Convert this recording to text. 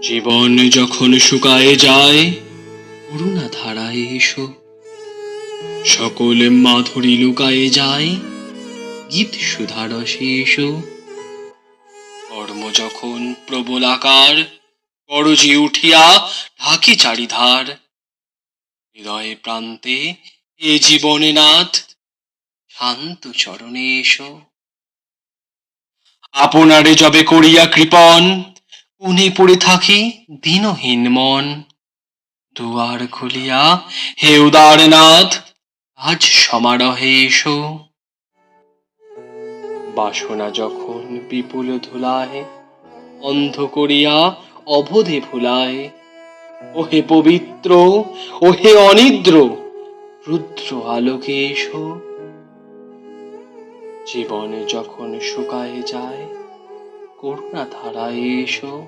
জীবন যখন শুকায়ে যায়, করুণা ধারায় এসো। সকল মাধুরী লুকায়ে যায়, গীত সুধারসে এসো। কর্ম যখন প্রবল আকার, করজি উঠিয়া ঢাকি চারিধার। হৃদয়ে প্রান্তে এ জীবনে নাথ, শান্ত চরণে এসো। আপনারে যবে করিয়া কৃপণ, কোণে পড়ে থাকি দীনহীন মন। দুয়ার খুলিয়া হে উদারনাথ, আজ সমারোহে এসো। বাসনা যখন বিপুল ধুলায়, অন্ধ করিয়া অবোধে ভুলায়। ওহে পবিত্র, ওহে অনিদ্র, রুদ্র আলোকে এসো। জীবন যখন শুকায়ে যায়, করুণা ধারায় এসো।